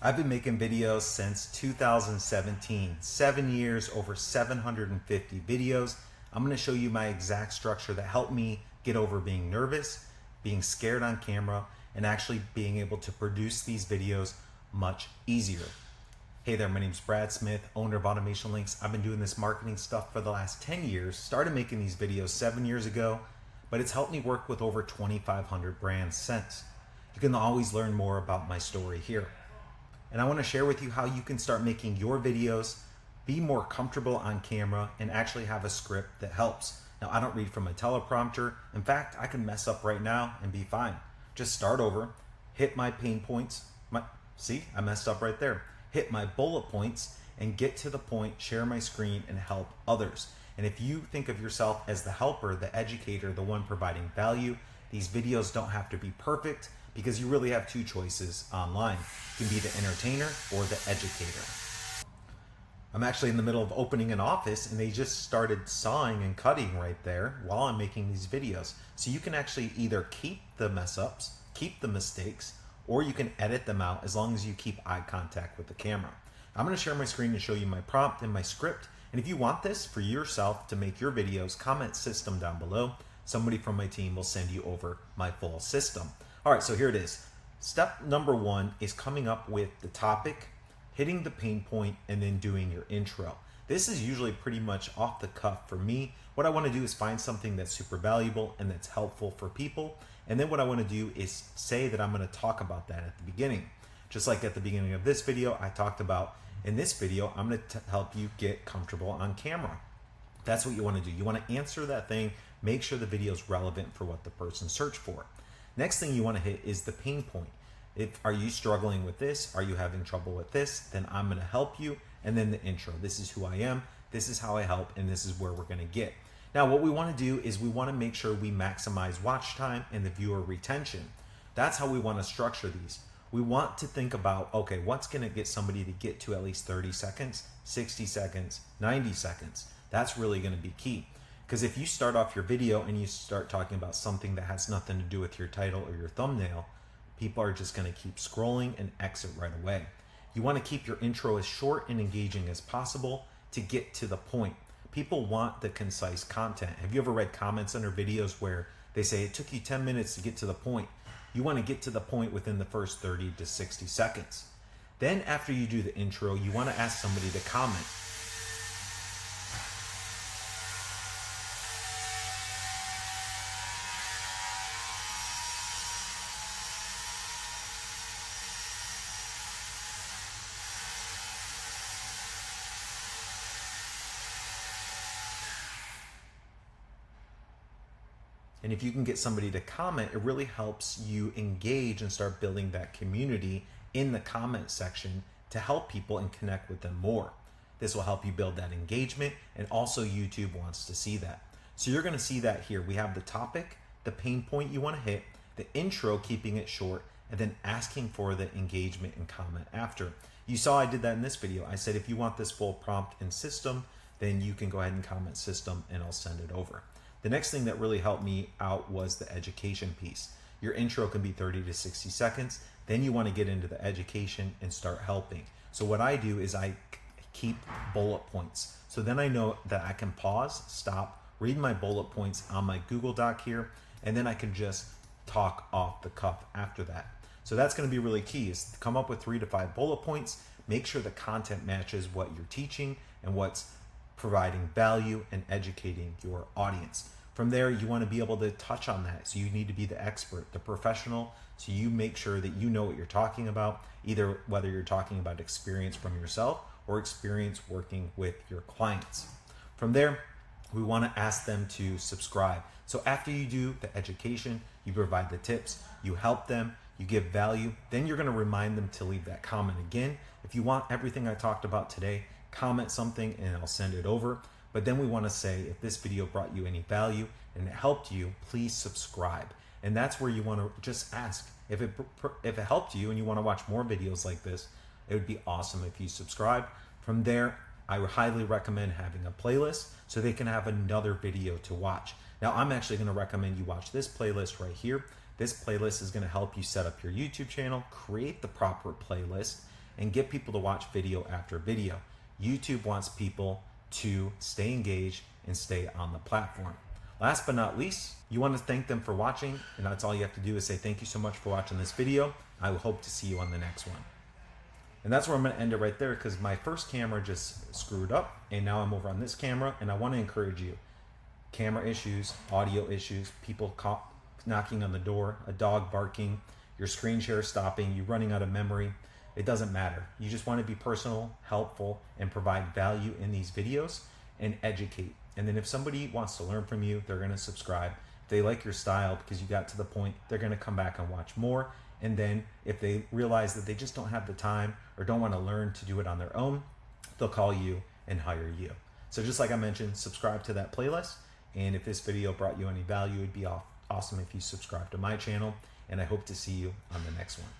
I've been making videos since 2017, 7 years, over 750 videos. I'm gonna show you my exact structure that helped me get over being nervous, being scared on camera, and actually being able to produce these videos much easier. Hey there, my name's Brad Smith, owner of AutomationLinks. I've been doing this marketing stuff for the last 10 years, started making these videos 7 years ago, but it's helped me work with over 2,500 brands since. You can always learn more about my story here. And I want to share with you how you can start making your videos, be more comfortable on camera, and actually have a script that helps. Now, I don't read from a teleprompter. In fact, I can mess up right now and be fine. Just start over, hit my pain points. See, I messed up right there. Hit my bullet points and get to the point, share my screen, and help others. And if you think of yourself as the helper, the educator, the one providing value, these videos don't have to be perfect, because you really have two choices online. You can be the entertainer or the educator. I'm actually in the middle of opening an office and they just started sawing and cutting right there while I'm making these videos. So you can actually either keep the mess ups, keep the mistakes, or you can edit them out as long as you keep eye contact with the camera. I'm gonna share my screen and show you my prompt and my script. And if you want this for yourself to make your videos, comment system down below. Somebody from my team will send you over my full system. All right, so here it is. Step number one is coming up with the topic, hitting the pain point, and then doing your intro. This is usually pretty much off the cuff for me. What I want to do is find something that's super valuable and that's helpful for people. And then what I want to do is say that I'm going to talk about that at the beginning. Just like at the beginning of this video, I talked about in this video, I'm going to help you get comfortable on camera. That's what you want to do. You want to answer that thing, make sure the video is relevant for what the person searched for. Next thing you want to hit is the pain point. Are you struggling with this? Are you having trouble with this? Then I'm going to help you. And then the intro. This is who I am. This is how I help. And this is where we're going to get. Now, what we want to do is we want to make sure we maximize watch time and the viewer retention. That's how we want to structure these. We want to think about, okay, what's going to get somebody to get to at least 30 seconds, 60 seconds, 90 seconds. That's really going to be key. Because if you start off your video and you start talking about something that has nothing to do with your title or your thumbnail, people are just going to keep scrolling and exit right away. You want to keep your intro as short and engaging as possible to get to the point. People want the concise content. Have you ever read comments under videos where they say it took you 10 minutes to get to the point? You want to get to the point within the first 30 to 60 seconds. Then after you do the intro, you want to ask somebody to comment. And if you can get somebody to comment, it really helps you engage and start building that community in the comment section to help people and connect with them more. This will help you build that engagement, and also YouTube wants to see that. So you're going to see that here. We have the topic, the pain point you want to hit, the intro, keeping it short, and then asking for the engagement and comment after. You saw I did that in this video. I said if you want this full prompt and system, then you can go ahead and comment system and I'll send it over. The next thing that really helped me out was the education piece. Your intro can be 30 to 60 seconds. Then you want to get into the education and start helping. So what I do is I keep bullet points. So then I know that I can pause, stop, read my bullet points on my Google Doc here, and then I can just talk off the cuff after that. So that's going to be really key, is to come up with 3 to 5 bullet points, make sure the content matches what you're teaching and what's providing value and educating your audience. From there, you want to be able to touch on that. So you need to be the expert, the professional. So you make sure that you know what you're talking about, either whether you're talking about experience from yourself or experience working with your clients. From there, we want to ask them to subscribe. So after you do the education, you provide the tips, you help them, you give value, then you're going to remind them to leave that comment again. If you want everything I talked about today, comment something and I'll send it over. But then we want to say, if this video brought you any value and it helped you, please subscribe. And that's where you want to just ask. If it helped you and you want to watch more videos like this, it would be awesome if you subscribe. From there, I would highly recommend having a playlist so they can have another video to watch. Now, I'm actually going to recommend you watch this playlist right here. This playlist is going to help you set up your YouTube channel, create the proper playlist, and get people to watch video after video. YouTube wants people to stay engaged and stay on the platform. Last but not least, you want to thank them for watching, and that's all you have to do is say thank you so much for watching this video. I will hope to see you on the next one. And that's where I'm going to end it right there, because my first camera just screwed up, and now I'm over on this camera, and I want to encourage you. Camera issues, audio issues, people knocking on the door, a dog barking, your screen share stopping, you running out of memory. It doesn't matter. You just want to be personal, helpful, and provide value in these videos and educate. And then if somebody wants to learn from you, they're going to subscribe. If they like your style because you got to the point, they're going to come back and watch more. And then if they realize that they just don't have the time or don't want to learn to do it on their own, they'll call you and hire you. So just like I mentioned, subscribe to that playlist. And if this video brought you any value, it'd be awesome if you subscribe to my channel. And I hope to see you on the next one.